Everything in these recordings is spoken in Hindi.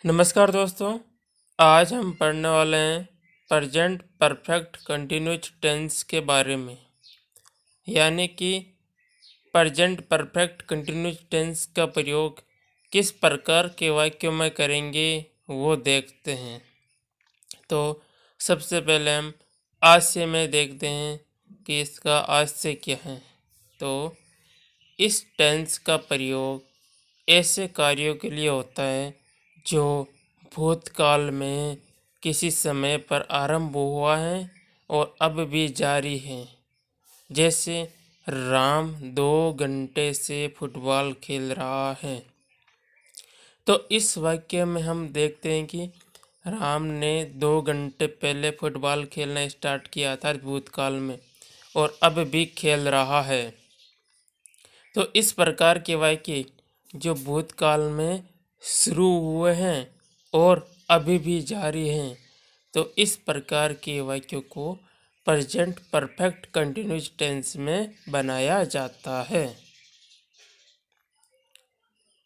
नमस्कार दोस्तों। आज हम पढ़ने वाले हैं प्रेजेंट परफेक्ट कंटिन्यूस टेंस के बारे में। यानी कि प्रेजेंट परफेक्ट कंटिन्यूस टेंस का प्रयोग किस प्रकार के वाक्यों में करेंगे वो देखते हैं। तो सबसे पहले हम आशय में देखते हैं कि इसका आशय क्या है। तो इस टेंस का प्रयोग ऐसे कार्यों के लिए होता है जो भूतकाल में किसी समय पर आरंभ हुआ है और अब भी जारी है। जैसे राम 2 घंटे से फुटबॉल खेल रहा है। तो इस वाक्य में हम देखते हैं कि राम ने 2 घंटे पहले फुटबॉल खेलना स्टार्ट किया था भूतकाल में, और अब भी खेल रहा है। तो इस प्रकार के वाक्य जो भूतकाल में शुरू हुए हैं और अभी भी जारी हैं, तो इस प्रकार के वाक्यों को प्रेजेंट परफेक्ट कंटिन्यूस टेंस में बनाया जाता है।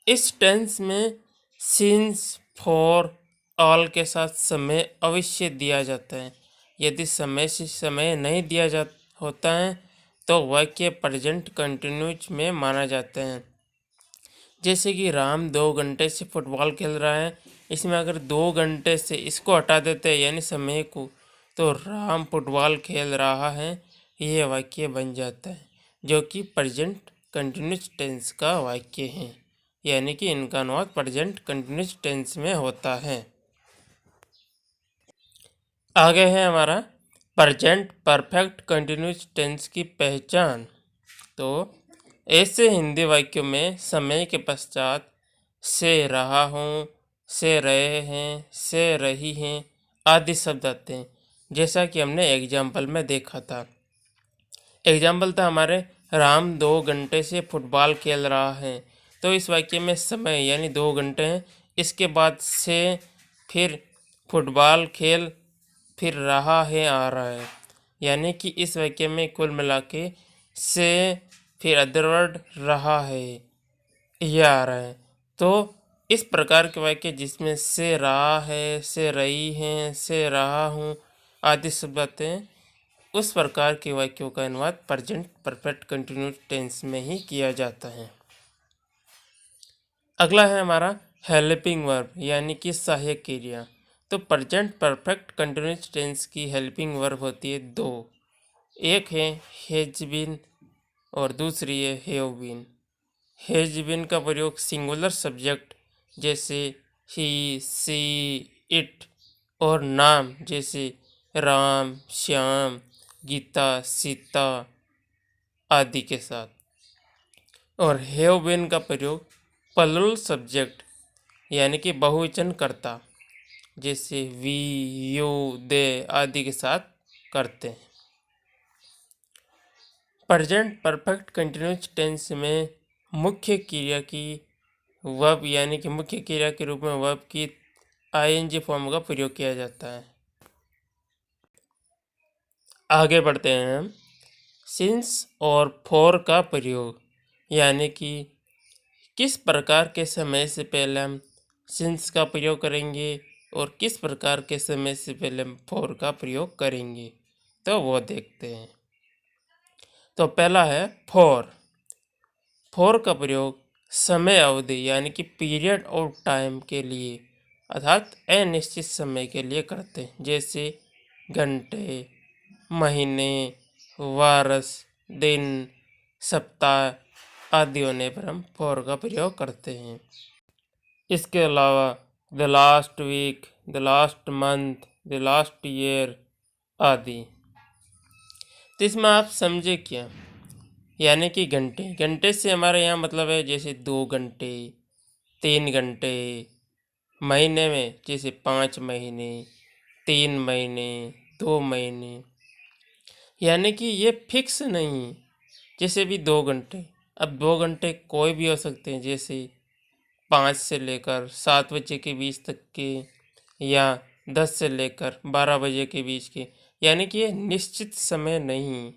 इस टेंस में सिंस, फॉर, ऑल के साथ समय अवश्य दिया जाता है। यदि समय से समय नहीं दिया जा होता है तो वाक्य प्रेजेंट कंटिन्यूस में माना जाता है। जैसे कि राम 2 घंटे से फुटबॉल खेल रहा है, इसमें अगर 2 घंटे से इसको हटा देते हैं यानी समय को, तो राम फुटबॉल खेल रहा है, यह वाक्य बन जाता है, जो कि प्रेजेंट कंटिन्यूस टेंस का वाक्य है। यानी कि इनका अनुवाद प्रेजेंट कंटिन्यूस टेंस में होता है। आगे है हमारा प्रेजेंट परफेक्ट कंटिन्यूस टेंस की पहचान। तो ऐसे हिंदी वाक्यों में समय के पश्चात से रहा हूँ, से रहे हैं, से रही हैं आदि शब्द आते हैं। जैसा कि हमने एग्जाम्पल में देखा था। एग्जाम्पल था हमारे राम 2 घंटे से फुटबॉल खेल रहा है। तो इस वाक्य में समय यानी 2 घंटे हैं, इसके बाद से, फिर फुटबॉल खेल, फिर रहा है आ रहा है। यानी कि इस वाक्य में कुल मिला के से, फिर अदर वर्ड रहा है, यह आ रहा है। तो इस प्रकार के वाक्य जिसमें से रहा है, से रही हैं, से रहा हूँ आदि शब्द आते हैं, उस प्रकार के वाक्यों का अनुवाद प्रेजेंट परफेक्ट कंटिन्यूस टेंस में ही किया जाता है। अगला है हमारा हेल्पिंग वर्ब यानी कि सहायक क्रिया। तो प्रेजेंट परफेक्ट कंटिन्यूस टेंस की हेल्पिंग वर्ब होती है 2। एक है हैज बीन और दूसरी है हैव बीन। हैज बीन का प्रयोग सिंगुलर सब्जेक्ट जैसे ही, सी, इट और नाम जैसे राम, श्याम, गीता, सीता आदि के साथ, और हैव बीन का प्रयोग प्लूरल सब्जेक्ट यानी कि बहुवचन कर्ता जैसे वी, यू, दे आदि के साथ करते हैं। प्रेजेंट परफेक्ट कंटिन्यूस टेंस में मुख्य क्रिया की वर्ब यानी कि मुख्य क्रिया के रूप में वर्ब की आईएनजी फॉर्म का प्रयोग किया जाता है। आगे बढ़ते हैं हम सिंस और फॉर का प्रयोग, यानी कि किस प्रकार के समय से पहले हम सिंस का प्रयोग करेंगे और किस प्रकार के समय से पहले हम फॉर का प्रयोग करेंगे, तो वो देखते हैं। तो पहला है फॉर। फॉर का प्रयोग समय अवधि यानी कि पीरियड ऑफ टाइम के लिए अर्थात अनिश्चित समय के लिए करते हैं। जैसे घंटे, महीने, वर्ष, दिन, सप्ताह आदि होने पर हम फॉर का प्रयोग करते हैं। इसके अलावा the last week, the last month, the last year आदि। तो इसमें आप समझे क्या, यानी कि घंटे, घंटे से हमारे यहाँ मतलब है जैसे 2 घंटे, 3 घंटे। महीने में जैसे 5 महीने, 3 महीने, 2 महीने। यानी कि ये फिक्स नहीं, जैसे भी 2 घंटे, अब 2 घंटे कोई भी हो सकते हैं, जैसे 5 से लेकर 7 बजे के बीच तक के, या 10 से लेकर 12 बजे के बीच के। यानी कि ये निश्चित समय नहीं।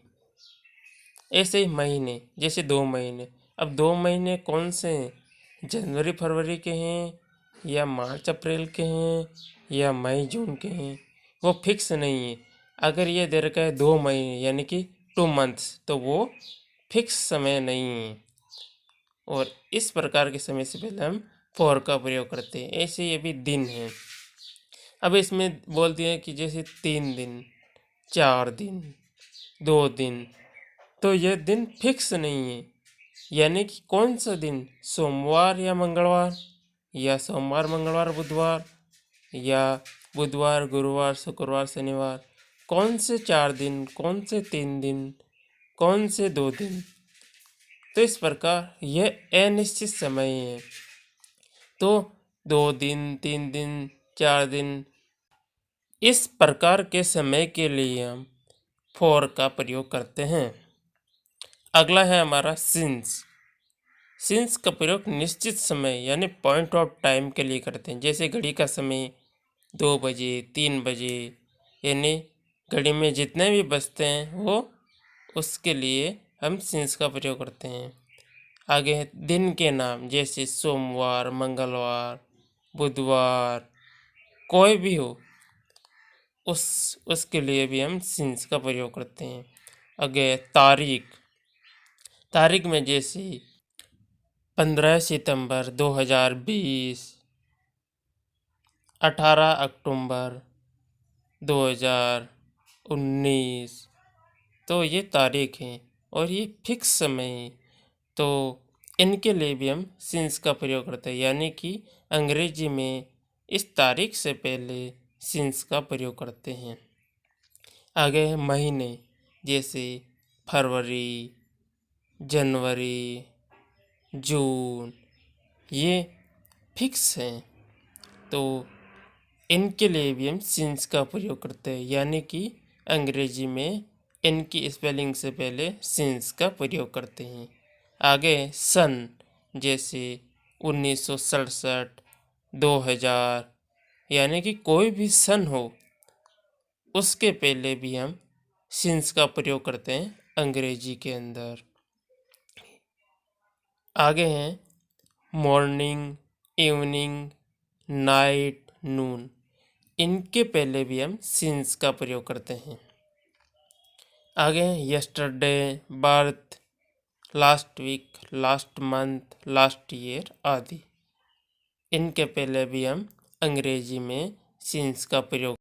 ऐसे ही महीने, जैसे 2 महीने, अब 2 महीने कौन से हैं, जनवरी फरवरी के हैं या मार्च अप्रैल के हैं या मई जून के हैं, वो फिक्स नहीं है। अगर ये दे रखा है 2 महीने यानी कि 2 मंथ्स, तो वो फिक्स समय नहीं है। और इस प्रकार के समय से पहले हम फॉर का प्रयोग करते हैं। ऐसे ये भी दिन हैं। अब इसमें बोल दिया कि जैसे 3 दिन, 4 दिन, 2 दिन, तो यह दिन फिक्स नहीं है। यानी कि कौन सा दिन, सोमवार या मंगलवार, या सोमवार मंगलवार बुधवार, या बुधवार गुरुवार शुक्रवार शनिवार, कौन से 4 दिन, कौन से 3 दिन, कौन से 2 दिन। तो इस प्रकार यह अनिश्चित समय है। तो 2 दिन, 3 दिन, 4 दिन, इस प्रकार के समय के लिए हम फॉर का प्रयोग करते हैं। अगला है हमारा सिंस। सिंस का प्रयोग निश्चित समय यानी पॉइंट ऑफ टाइम के लिए करते हैं। जैसे घड़ी का समय 2 बजे, 3 बजे, यानी घड़ी में जितने भी बजते हैं वो उसके लिए हम सिंस का प्रयोग करते हैं। आगे है दिन के नाम, जैसे सोमवार, मंगलवार, बुधवार, कोई भी हो, उसके लिए भी हम सिंस का प्रयोग करते हैं। आगे है तारीख। तारीख में जैसे 15 सितंबर 2020, 18 अक्टूबर 2019, तो ये तारीख हैं और ये फिक्स समय है। तो इनके लिए भी हम सिंस का प्रयोग करते हैं, यानी कि अंग्रेजी में इस तारीख से पहले सिंस का प्रयोग करते हैं। आगे है महीने, जैसे फरवरी, जनवरी, जून, ये फिक्स हैं। तो इनके लिए भी हम सिंस का प्रयोग करते हैं, यानी कि अंग्रेजी में इनकी स्पेलिंग से पहले सिंस का प्रयोग करते हैं। आगे सन, जैसे 1967, 2000, यानी कि कोई भी सन हो उसके पहले भी हम सिंस का प्रयोग करते हैं अंग्रेजी के अंदर। आगे हैं मॉर्निंग, इवनिंग, नाइट, नून, इनके पहले भी हम सिंस का प्रयोग करते हैं। आगे हैं yesterday, birth, last week, last month, last year आदि, इनके पहले भी हम अंग्रेजी में सिंस का प्रयोग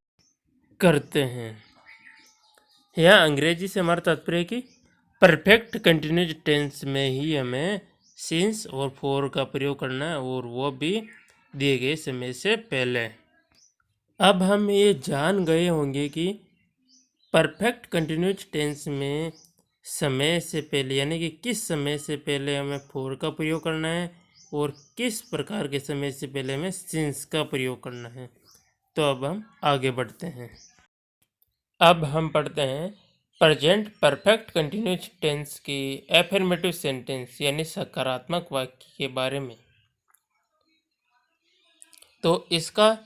करते हैं। यहाँ अंग्रेजी से हमारा तात्पर्य है कि परफेक्ट कंटिन्यूज टेंस में ही हमें सिंस और फॉर का प्रयोग करना है, और वो भी दिए गए समय से पहले। अब हम ये जान गए होंगे कि परफेक्ट कंटिन्यूज टेंस में समय से पहले यानी कि किस समय से पहले हमें फॉर का प्रयोग करना है और किस प्रकार के समय से पहले हमें सिंस का प्रयोग करना है। तो अब हम आगे बढ़ते हैं। अब हम पढ़ते हैं प्रेजेंट परफेक्ट कंटिन्यूस टेंस की एफर्मेटिव सेंटेंस यानी सकारात्मक वाक्य के बारे में। तो इसका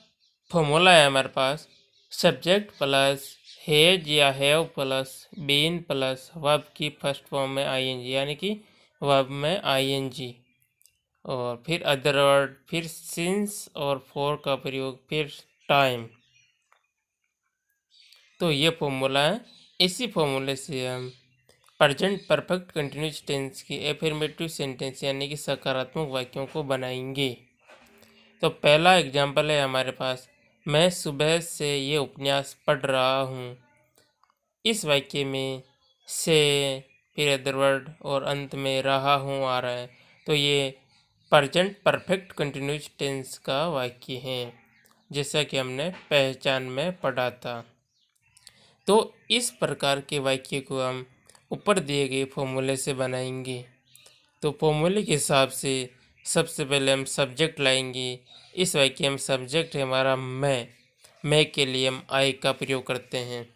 फॉर्मूला है हमारे पास सब्जेक्ट प्लस हैज या have plus been plus verb की फर्स्ट फॉर्म में आईएनजी, यानी कि वर्ब में आईएनजी, और फिर अदर वर्ड, फिर सिंस और फॉर का प्रयोग, फिर टाइम। तो ये फॉर्मूला है। इसी फॉर्मूले से हम प्रेजेंट परफेक्ट कंटिन्यूस टेंस की एफर्मेटिव सेंटेंस यानी कि सकारात्मक वाक्यों को बनाएंगे। तो पहला एग्जाम्पल है हमारे पास, मैं सुबह से ये उपन्यास पढ़ रहा हूँ। इस वाक्य में से, फिर अदर वर्ड और अंत में रहा हूँ आ रहा है। तो ये प्रेजेंट परफेक्ट कंटिन्यूस टेंस का वाक्य है, जैसा कि हमने पहचान में पढ़ा था। तो इस प्रकार के वाक्य को हम ऊपर दिए गए फॉर्मूले से बनाएंगे। तो फॉर्मूले के हिसाब से सबसे पहले हम सब्जेक्ट लाएंगे। इस वाक्य में सब्जेक्ट है हमारा मैं के लिए हम आई का प्रयोग करते हैं।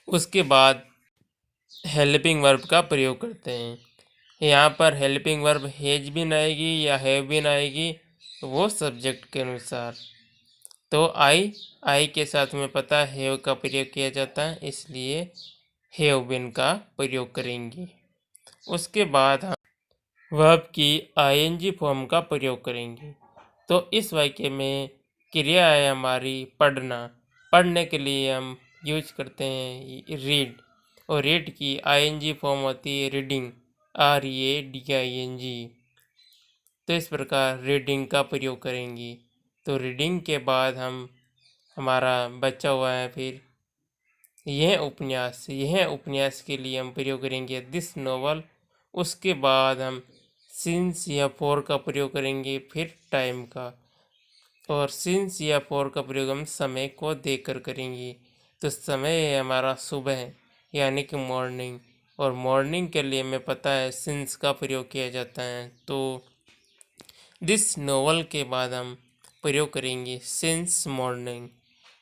उसके बाद हेल्पिंग वर्ब का प्रयोग करते हैं। यहाँ पर हेल्पिंग वर्ब हैज बीन आएगी या हैव बीन आएगी, वो सब्जेक्ट के अनुसार। तो आई के साथ में पता है हैव का प्रयोग किया जाता है, इसलिए हैव बीन का प्रयोग करेंगे। उसके बाद हम वर्ब की आईएनजी फॉर्म का प्रयोग करेंगे। तो इस वाक्य में क्रिया है हमारी पढ़ना। पढ़ने के लिए हम यूज करते हैं रीड, और रीड की आईएनजी फॉर्म होती है रीडिंग, READING। तो इस प्रकार रीडिंग का प्रयोग करेंगे। तो रीडिंग के बाद हमारा बचा हुआ है फिर यह उपन्यास के लिए हम प्रयोग करेंगे दिस नोवेल। उसके बाद हम सिंस या फॉर का प्रयोग करेंगे फिर टाइम का, और सिंस या फॉर का प्रयोग हम समय को देकर करेंगे। तो समय है हमारा सुबह यानी कि मॉर्निंग, और मॉर्निंग के लिए हमें पता है सिंस का प्रयोग किया जाता है। तो दिस नोवेल के बाद हम प्रयोग करेंगे सिंस मॉर्निंग।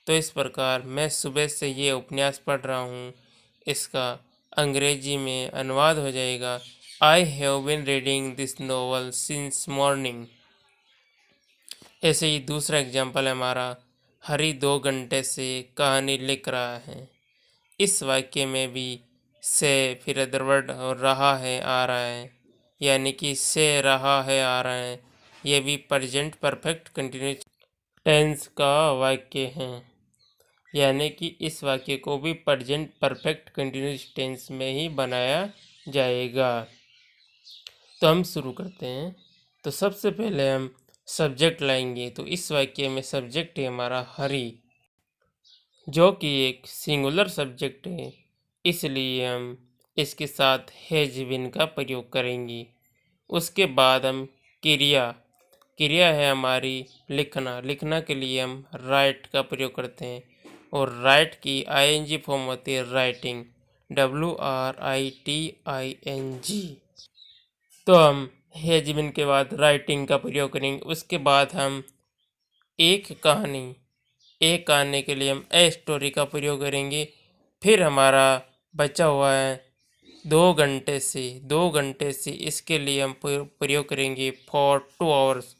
तो इस प्रकार मैं सुबह से ये उपन्यास पढ़ रहा हूँ, इसका अंग्रेजी में अनुवाद हो जाएगा I have been reading this novel since morning. ऐसे ही दूसरा एग्जाम्पल है हमारा हरी 2 घंटे से कहानी लिख रहा है। इस वाक्य में भी से फिर अदर वर्ड और रहा है आ रहा है, यानी कि से रहा है आ रहा है। ये भी प्रेजेंट परफेक्ट कंटिन्यूस टेंस का वाक्य है, यानी कि इस वाक्य को भी प्रेजेंट परफेक्ट कंटिन्यूस टेंस में ही बनाया जाएगा। तो हम शुरू करते हैं। तो सबसे पहले हम सब्जेक्ट लाएंगे। तो इस वाक्य में सब्जेक्ट है हमारा हरी, जो कि एक सिंगुलर सब्जेक्ट है, इसलिए हम इसके साथ हैज बीन का प्रयोग करेंगे। उसके बाद हम क्रिया है हमारी लिखना। लिखना के लिए हम राइट का प्रयोग करते हैं, और राइट की आईएनजी फॉर्म होती है राइटिंग, WRITING। तो हम हैज बीन के बाद राइटिंग का प्रयोग करेंगे। उसके बाद हम एक कहानी के लिए हम ए स्टोरी का प्रयोग करेंगे। फिर हमारा बचा हुआ है 2 घंटे से इसके लिए हम प्रयोग करेंगे फॉर 2 आवर्स।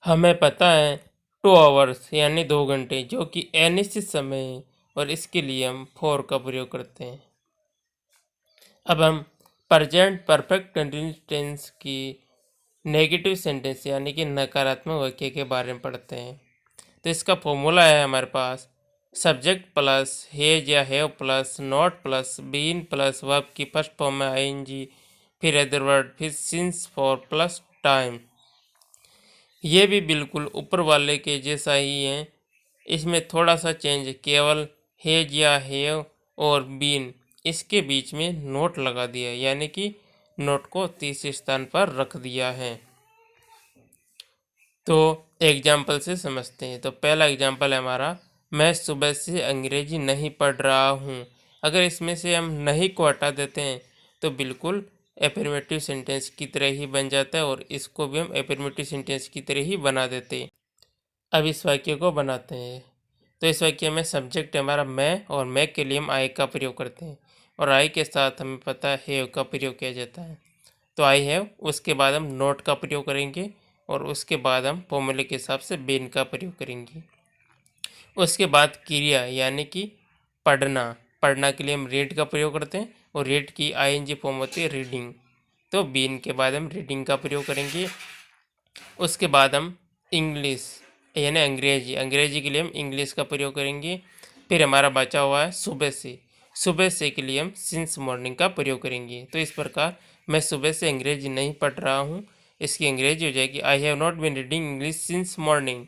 हमें पता है 2 आवर्स यानी 2 घंटे, जो कि अनिश्चित समय है, और इसके लिए हम फॉर का प्रयोग करते हैं। अब हम प्रेजेंट परफेक्ट कंटिन्यूस टेंस की नेगेटिव सेंटेंस यानी कि नकारात्मक वाक्य के बारे में पढ़ते हैं। तो इसका फॉर्मूला है हमारे पास सब्जेक्ट प्लस हैज या have plus not plus been plus verb की फर्स्ट फॉर्म में आईएनजी, फिर अदर वर्ड, फिर सिंस फॉर प्लस टाइम। ये भी बिल्कुल ऊपर वाले के जैसा ही है, इसमें थोड़ा सा चेंज, केवल हैज या हैव और बीन इसके बीच में नोट लगा दिया है, यानी कि नोट को तीसरे स्थान पर रख दिया है। तो एग्जाम्पल से समझते हैं। तो पहला एग्जाम्पल है हमारा मैं सुबह से अंग्रेजी नहीं पढ़ रहा हूँ। अगर इसमें से हम नहीं को हटा देते हैं तो बिल्कुल एफर्मेटिव सेंटेंस की तरह ही बन जाता है, और इसको भी हम एफर्मेटिव सेंटेंस की तरह ही बना देते हैं। अब इस वाक्य को बनाते हैं। तो इस वाक्य में सब्जेक्ट है हमारा मैं, और मैं के लिए हम आई का प्रयोग करते हैं, और आई के साथ हमें पता है हैव का प्रयोग किया जाता है। तो आई हैव, उसके बाद हम नोट का प्रयोग करेंगे, और उसके बाद हम फॉर्मूले के हिसाब से बीन का प्रयोग करेंगे। उसके बाद क्रिया यानी कि पढ़ना के लिए हम रीड का प्रयोग करते हैं, और रीड की आईएनजी फॉर्म होती है रीडिंग। तो बीन के बाद हम रीडिंग का प्रयोग करेंगे। उसके बाद हम इंग्लिश यानी अंग्रेजी के लिए हम इंग्लिश का प्रयोग करेंगे। फिर हमारा बचा हुआ है सुबह से के लिए हम सिंस मॉर्निंग का प्रयोग करेंगे। तो इस प्रकार मैं सुबह से अंग्रेजी नहीं पढ़ रहा हूँ, इसकी अंग्रेजी हो जाएगी I have not been reading English since morning.